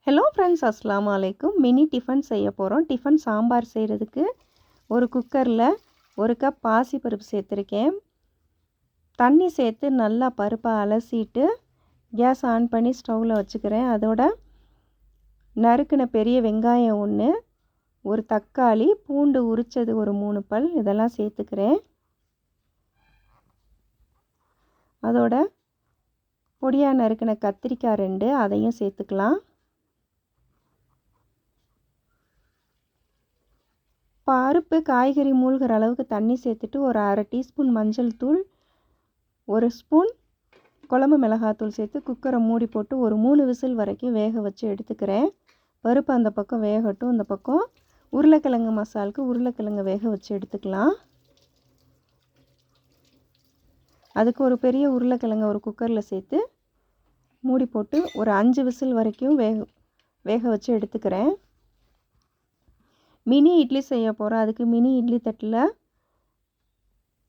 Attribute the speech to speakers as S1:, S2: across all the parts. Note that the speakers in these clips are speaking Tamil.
S1: ஹலோ ஃப்ரெண்ட்ஸ், அஸ்ஸலாமு அலைக்கும். மினி டிஃபன் செய்ய போகிறோம். டிஃபன் சாம்பார் செய்கிறதுக்கு ஒரு குக்கரில் 1 கப் பாசிப்பருப்பு சேர்த்துருக்கேன். தண்ணி சேர்த்து நல்லா பருப்பை அலசிட்டு கேஸ் ஆன் பண்ணி ஸ்டவ்வில் வச்சுக்கிறேன். அதோட நறுக்கின பெரிய வெங்காயம் 1, ஒரு தக்காளி, பூண்டு உரித்தது ஒரு 3 பல், இதெல்லாம் சேர்த்துக்கிறேன். அதோட பொடியாக நறுக்கின கத்திரிக்காய் 2, அதையும் சேர்த்துக்கலாம். பருப்பு காய்கறி மூழ்கிற அளவுக்கு தண்ணி சேர்த்துட்டு ஒரு 1/2 டீஸ்பூன் மஞ்சள் தூள், 1 ஸ்பூன் குழம்பு மிளகாத்தூள் சேர்த்து குக்கரை மூடி போட்டு ஒரு 3 விசில் வரைக்கும் வேக வச்சு எடுத்துக்கிறேன். பருப்பு அந்த பக்கம் வேகட்டும். இந்த பக்கம் உருளைக்கிழங்கு மசாலுக்கு உருளைக்கிழங்கு வேக வச்சு எடுத்துக்கலாம். அதுக்கு ஒரு பெரிய உருளைக்கிழங்கு ஒரு குக்கரில் சேர்த்து மூடி போட்டு ஒரு 5 விசில் வரைக்கும் வேக வச்சு எடுத்துக்கிறேன். மினி இட்லி செய்ய போகிறோம். அதுக்கு மினி இட்லி தட்டில்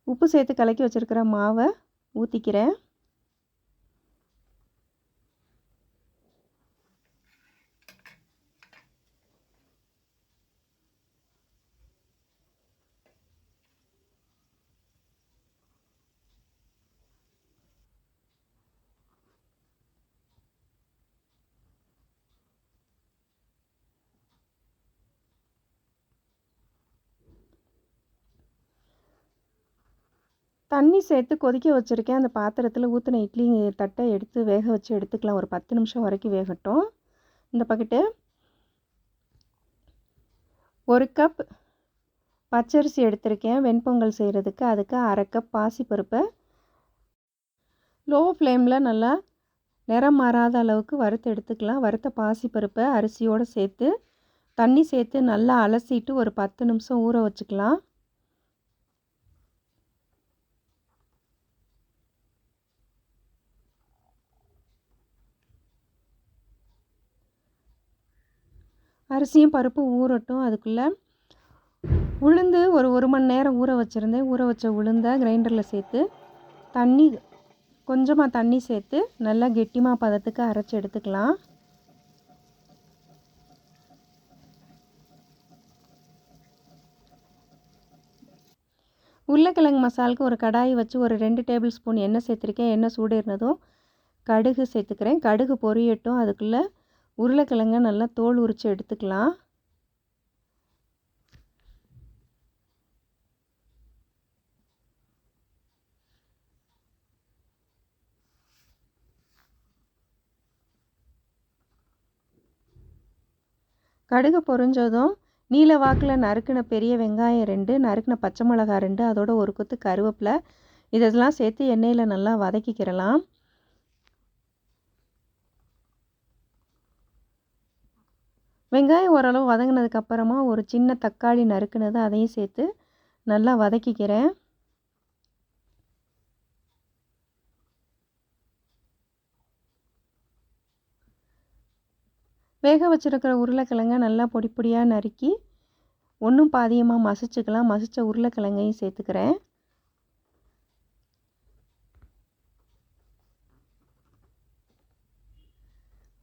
S1: உப்பு சேர்த்து கலக்கி வச்சுருக்கிற மாவை ஊற்றிக்கிறேன். தண்ணி சேர்த்து கொதிக்க வச்சுருக்கேன். அந்த பாத்திரத்தில் ஊற்றின இட்லி தட்டை எடுத்து வேக வச்சு எடுத்துக்கலாம். ஒரு 10 நிமிஷம் வரைக்கும் வேகட்டும். இந்த பக்கெட்டு 1 கப் பச்சரிசி எடுத்திருக்கேன் வெண்பொங்கல் செய்கிறதுக்கு. அதுக்கு 1/2 கப் பாசிப்பருப்பை லோ ஃப்ளேமில் நல்லா நிறம் மாறாத அளவுக்கு வறுத்து எடுத்துக்கலாம். வறுத்த பாசிப்பருப்பை அரிசியோடு சேர்த்து தண்ணி சேர்த்து நல்லா அலசிட்டு ஒரு 10 நிமிஷம் ஊற வச்சுக்கலாம். அரிசியும் பருப்பும் ஊறட்டும். அதுக்குள்ளே உளுந்து ஒரு மணி நேரம் ஊற வச்சுருந்தேன். ஊற வச்ச உளுந்தை கிரைண்டரில் சேர்த்து கொஞ்சமாக தண்ணி சேர்த்து நல்லா கெட்டிமாக பதத்துக்கு அரைச்சி எடுத்துக்கலாம். உருளைக்கிழங்கு மசாலுக்கு ஒரு கடாய் வச்சு ஒரு 2 டேபிள் ஸ்பூன் எண்ணெய் சேர்த்துருக்கேன். எண்ணெய் சூடேறினதும் கடுகு சேர்த்துக்கிறேன். கடுகு பொரியட்டும். அதுக்குள்ளே உருளைக்கிழங்கை நல்லா தோல் உரித்து எடுத்துக்கலாம். கடுகு பொரிஞ்சதும் நீல வாக்கில் நறுக்கின பெரிய வெங்காயம் 2, நறுக்கின பச்சை மிளகாய் 2, அதோட ஒரு கொத்து கருவேப்பிலை, இதெல்லாம் சேர்த்து எண்ணெயில் நல்லா வதக்கிக்கிறலாம். வெங்காயம் ஓரளவு வதங்கினதுக்கப்புறமா ஒரு சின்ன தக்காளி நறுக்குனது அதையும் சேர்த்து நல்லா வதக்கிக்கிறேன். வேக வச்சுருக்கிற உருளைக்கிழங்கை நல்லா பொடி பொடியாக நறுக்கி ஒன்றும் பாதியமாக மசிச்சுக்கலாம். மசித்த உருளைக்கிழங்கையும் சேர்த்துக்கிறேன்.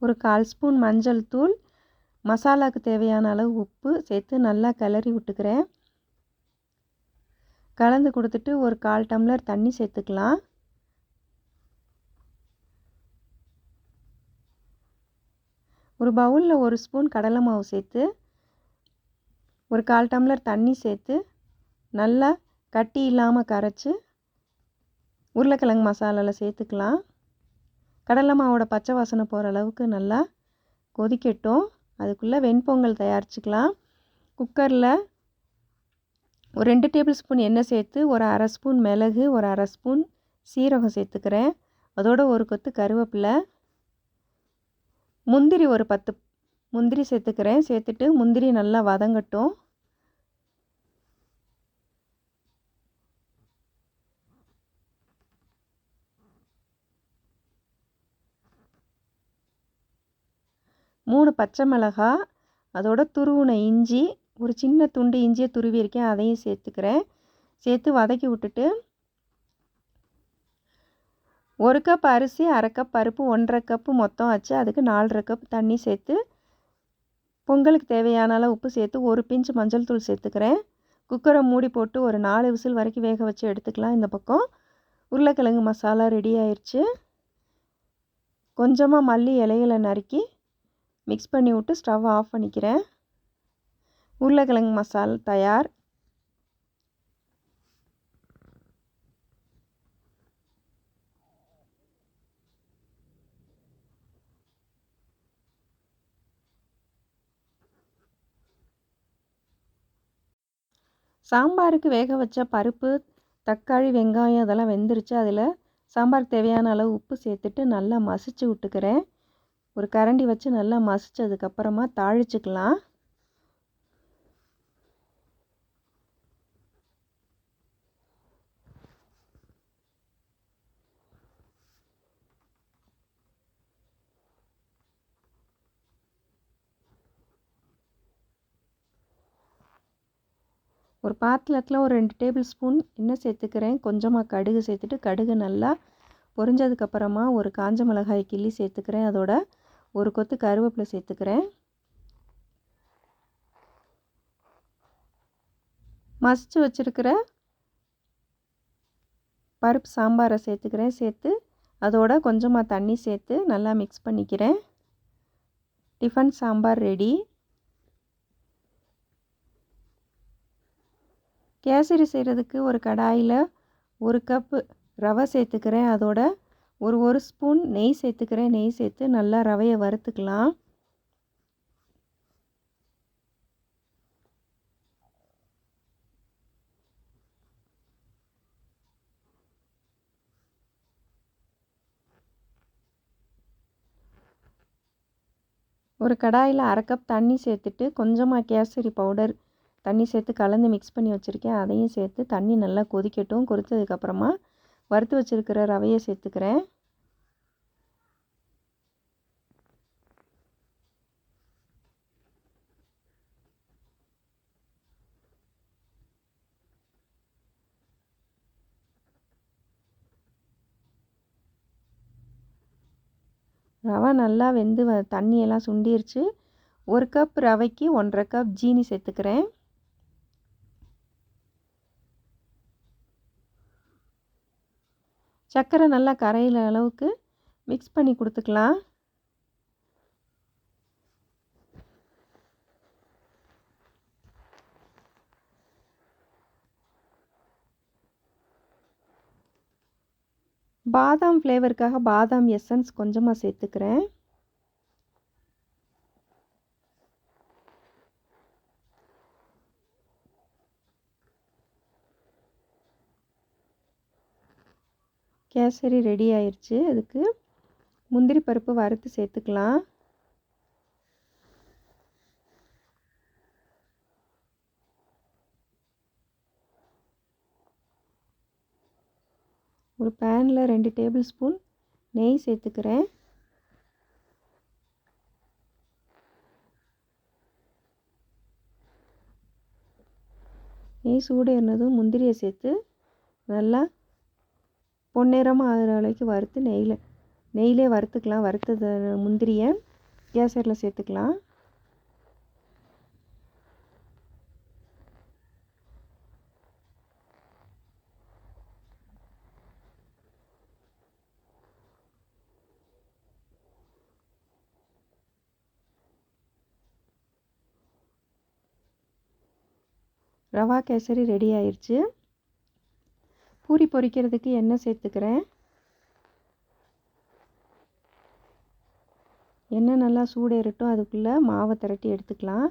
S1: ஒரு 1/4 ஸ்பூன் மஞ்சள் தூள், மசாலாவுக்கு தேவையான அளவு உப்பு சேர்த்து நல்லா கிளறி விட்டுக்கிறேன். கலந்து கொடுத்துட்டு ஒரு 1/4 டம்ளர் தண்ணி சேர்த்துக்கலாம். ஒரு பவுலில் 1 ஸ்பூன் கடலை மாவு சேர்த்து ஒரு 1/4 டம்ளர் தண்ணி சேர்த்து நல்லா கட்டி இல்லாமல் கரைச்சி உருளைக்கிழங்கு மசாலாவில் சேர்த்துக்கலாம். கடலை மாவோட பச்சை வாசனை போகிற அளவுக்கு நல்லா கொதிக்கட்டும். அதுக்குள்ளே வெண்பொங்கல் தயாரிச்சுக்கலாம். குக்கரில் ஒரு 2 டேபிள் ஸ்பூன் எண்ணெய் சேர்த்து ஒரு 1/2 ஸ்பூன் மிளகு, ஒரு 1/2 ஸ்பூன் சீரகம் சேர்த்துக்கிறேன். அதோட ஒரு கொத்து கருவேப்பிலை, முந்திரி ஒரு 10 முந்திரி சேர்த்துக்கிறேன். சேர்த்துட்டு முந்திரி நல்லா வதங்கட்டும். மூணு பச்சை மிளகாய், அதோட துருவின இஞ்சி, ஒரு சின்ன துண்டு இஞ்சியை துருவியிருக்கேன், அதையும் சேர்த்துக்கிறேன். சேர்த்து வதக்கி விட்டுட்டு 1 கப் அரிசி, 1/2 கப் பருப்பு, 1/2 கப்பு மொத்தம் ஆச்சு. அதுக்கு 4/2 கப் தண்ணி சேர்த்து பொங்கலுக்கு தேவையான அளவு உப்பு சேர்த்து ஒரு பிஞ்ச் மஞ்சள் தூள் சேர்த்துக்கிறேன். குக்கரை மூடி போட்டு ஒரு 4 விசில் வரைக்கும் வேக வச்சு எடுத்துக்கலாம். இந்த பக்கம் உருளைக்கிழங்கு மசாலா ரெடி ஆயிடுச்சு. கொஞ்சமாக மல்லி இலைகளை நறுக்கி மிக்ஸ் பண்ணி விட்டு ஸ்டவ் ஆஃப் பண்ணிக்கிறேன். உருளைக்கிழங்கு மசாலா தயார். சாம்பாருக்கு வேக வச்ச பருப்பு, தக்காளி, வெங்காயம் அதெல்லாம் வெந்துருச்சு. அதில் சாம்பாருக்கு தேவையான அளவு உப்பு சேர்த்துட்டு நல்லா மசிச்சு விட்டுக்கிறேன். ஒரு கரண்டி வச்சு நல்லா மசிச்சதுக்கப்புறமா தாளிச்சுக்கலாம். ஒரு பாத்திரத்தில் ஒரு 2 டேபிள் ஸ்பூன் எண்ணெய் சேர்த்துக்கிறேன். கொஞ்சமாக கடுகு சேர்த்துட்டு கடுகு நல்லா பொரிஞ்சதுக்கப்புறமா ஒரு காஞ்ச மிளகாய் கிள்ளி சேர்த்துக்கிறேன். அதோட ஒரு கொத்து கருவேப்பிலை சேர்த்துக்கிறேன். மசிச்சு வச்சுருக்கிற பருப்பு சாம்பாரை சேர்த்துக்கிறேன். சேர்த்து அதோட கொஞ்சமாக தண்ணி சேர்த்து நல்லா மிக்ஸ் பண்ணிக்கிறேன். Tiffin sambar ready. கேசரி செய்கிறதுக்கு ஒரு கடாயில் 1 கப்பு ரவை சேர்த்துக்கிறேன். அதோட ஒரு ஸ்பூன் நெய் சேர்த்துக்கிறேன். நெய் சேர்த்து நல்லா ரவையை வறுத்துக்கலாம். ஒரு கடாயில் 1/2 கப் தண்ணி சேர்த்துட்டு கொஞ்சமாக கேசரி பவுடர் தண்ணி சேர்த்து கலந்து மிக்ஸ் பண்ணி வச்சுருக்கேன். அதையும் சேர்த்து தண்ணி நல்லா கொதிக்கட்டும். கொதித்ததுக்கப்புறமா வறுத்து வச்சுருக்கிற ரவையை சேர்த்துக்கிறேன். ரவை நல்லா வெந்து தண்ணியெல்லாம் சுண்டிருச்சு. 1 கப் ரவைக்கு 1/2 கப் ஜீனி சேர்த்துக்கிறேன். சர்க்கரை நல்லா கரையிற அளவுக்கு மிக்ஸ் பண்ணி கொடுத்துக்கலாம். பாதாம் ஃப்ளேவருக்காக பாதாம் எசன்ஸ் கொஞ்சமாக சேர்த்துக்கிறேன். கேசரி ரெடி ஆயிடுச்சு. அதுக்கு முந்திரி பருப்பு வறுத்து சேர்த்துக்கலாம். ஒரு பேனில் 2 டேபிள் ஸ்பூன் நெய் சேர்த்துக்கிறேன். நெய் சூடு ஏறினதும் முந்திரியை சேர்த்து நல்லா பொன்னிறமாக ஆகிற அளவுக்கு வறுத்து நெய்யிலே வறுத்துக்கலாம். வறுத்தது முந்திரியை கேசரியில் சேர்த்துக்கலாம். ரவா கேசரி ரெடி ஆயிடுச்சு. பூரி பொரிக்கிறதுக்கு எண்ணெய் சேர்த்துக்கிறேன். எண்ணெய் நல்லா சூடேறட்டும். அதுக்குள்ளே மாவை திரட்டி எடுத்துக்கலாம்.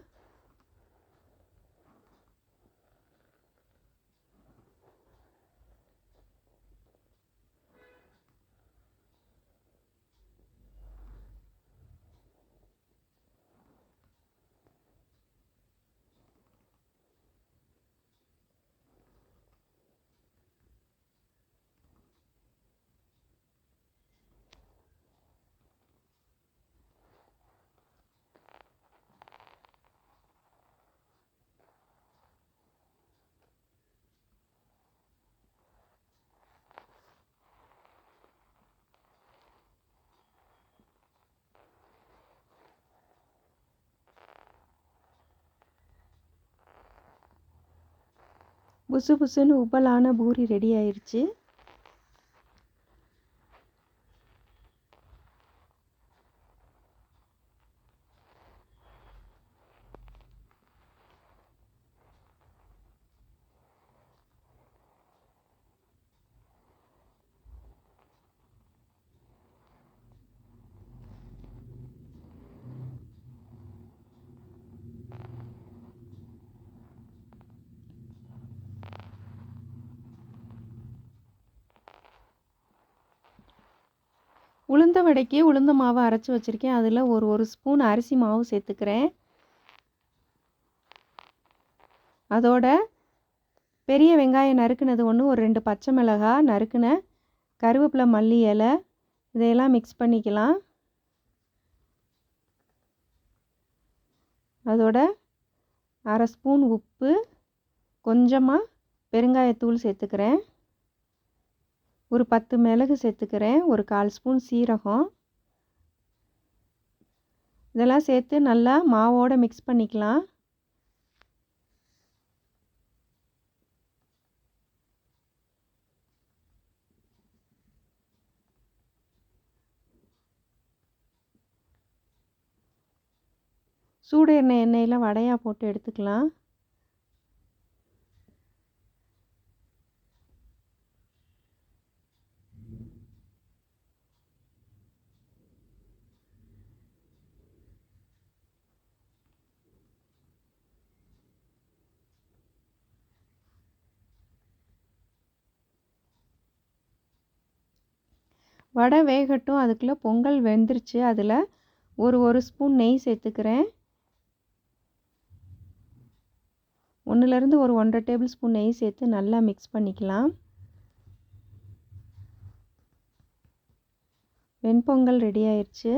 S1: புசு புசுன்னு உப்பலான பூரி ரெடி ஆயிடுச்சு. உளுந்த வடைக்கு உளுந்த மாவு அரைச்சி வச்சுருக்கேன். அதில் ஒரு ஸ்பூன் அரிசி மாவு சேர்த்துக்கிறேன். அதோட பெரிய வெங்காயம் நறுக்குனது ஒன்று, ஒரு 2 பச்சை மிளகாய் நறுக்குன, கருவேப்பிலை, மல்லி இலை, இதையெல்லாம் மிக்ஸ் பண்ணிக்கலாம். அதோட அரை ஸ்பூன் உப்பு, கொஞ்சமாக பெருங்காயத்தூள் சேர்த்துக்கிறேன். ஒரு 10 மிளகு சேர்த்துக்கிறேன். ஒரு 1/4 ஸ்பூன் சீரகம். இதெல்லாம் சேர்த்து நல்லா மாவோடு மிக்ஸ் பண்ணிக்கலாம். சூடு எண்ணெயில் வடையாக போட்டு எடுத்துக்கலாம். வடை வேகட்டும். அதுக்குள்ளே பொங்கல் வெந்துருச்சு. அதில் ஒரு ஸ்பூன் நெய் சேர்த்துக்கிறேன். 1லேருந்து ஒரு 1½ டேபிள் ஸ்பூன் நெய் சேர்த்து நல்லா மிக்ஸ் பண்ணிக்கலாம். வெண்பொங்கல் ரெடி ஆயிடுச்சு.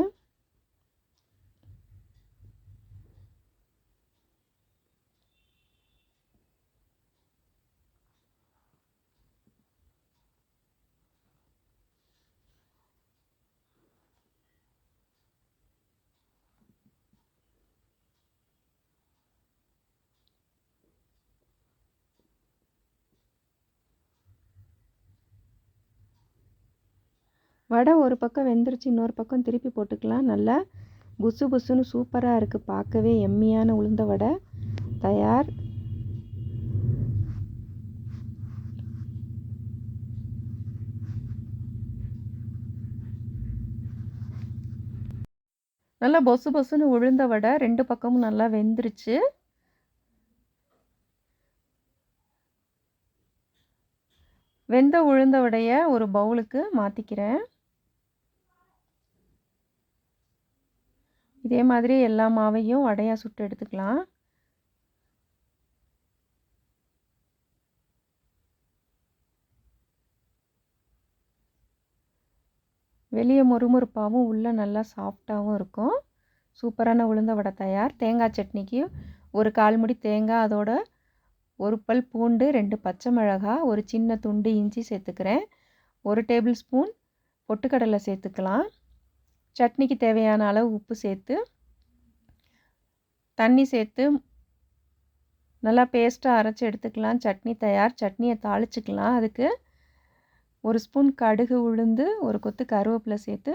S1: வடை ஒரு பக்கம் வெந்துருச்சு, இன்னொரு பக்கம் திருப்பி போட்டுக்கலாம். நல்லா புசு புசுன்னு சூப்பராக இருக்குது. பார்க்கவே எம்மியான உளுந்த வடை தயார். நல்லா பொசு பொசுன்னு உளுந்த வடை 2 பக்கமும் நல்லா வெந்துருச்சு. வெந்த உளுந்த வடையை ஒரு பவுலுக்கு மாற்றிக்கிறேன். இதே மாதிரி எல்லா மாவையும் வடையாக சுட்டு எடுத்துக்கலாம். வெளியே மொறுமொறுப்பாகவும் உள்ளே நல்லா சாஃப்டாகவும் இருக்கும். சூப்பரான உளுந்த வடை தயார். தேங்காய் சட்னிக்கு ஒரு 1/4 முடி தேங்காய், அதோட ஒரு பல் பூண்டு, 2 பச்சை மிளகாய், ஒரு சின்ன துண்டு இஞ்சி சேர்த்துக்கிறேன். 1 டேபிள் ஸ்பூன் பொட்டுக்கடலை சேர்த்துக்கலாம். சட்னிக்கு தேவையான அளவு உப்பு சேர்த்து தண்ணி சேர்த்து நல்லா பேஸ்ட்டாக அரைச்சி எடுத்துக்கலாம். சட்னி தயார். சட்னியை தாளிச்சிக்கலாம். அதுக்கு 1 ஸ்பூன் கடுகு, உளுந்து, ஒரு கொத்து கருவேப்பிலை சேர்த்து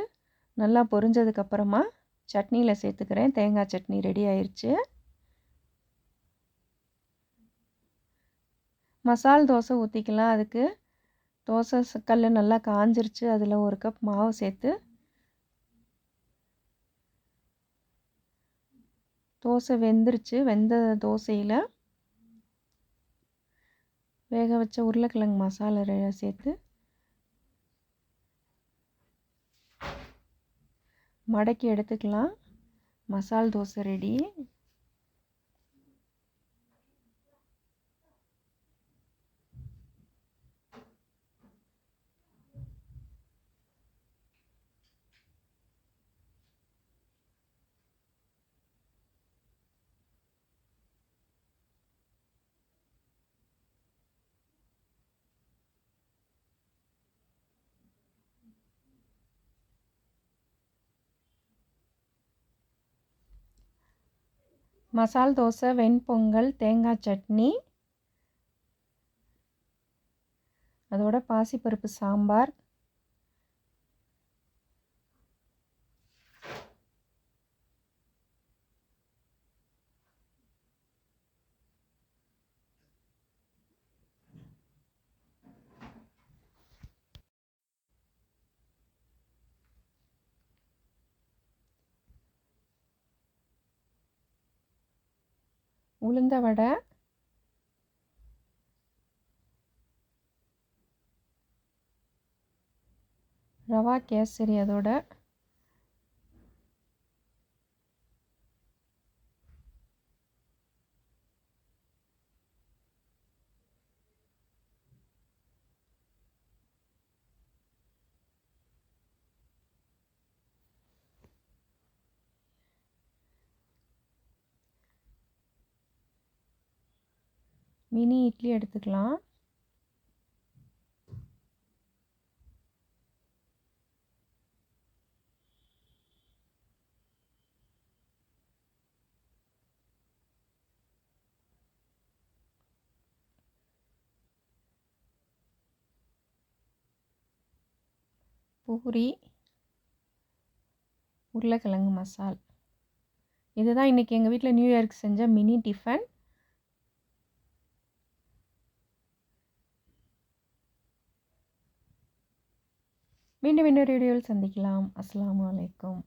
S1: நல்லா பொரிஞ்சதுக்கப்புறமா சட்னியில் சேர்த்துக்கிறேன். தேங்காய் சட்னி ரெடி ஆயிடுச்சு. மசால் தோசை ஊற்றிக்கலாம். அதுக்கு தோசை கல் நல்லா காஞ்சிருச்சு. அதில் 1 கப் மாவு சேர்த்து தோசை வெந்துருச்சு. வெந்த தோசையில் வேக வச்ச உருளைக்கிழங்கு மசாலா சேர்த்து மடக்கி எடுத்துக்கலாம். மசால் தோசை ரெடி. மசால் தோசை, வெண்பொங்கல், தேங்காய் சட்னி, அதோட பாசிப்பருப்பு சாம்பார், உளுந்த வடை, ரவா கேசரி அதோட, மினி இட்லி எடுத்துக்கலாம். பூரி, உருளைக்கிழங்கு மசால். இதுதான் இன்றைக்கி எங்கள் வீட்டில் நியூ இயர்க்கு செஞ்ச மினி டிஃபன். மீண்டும் இன்னொரு வீடியோவில் சந்திக்கலாம். அஸ்ஸலாமு அலைக்கும்.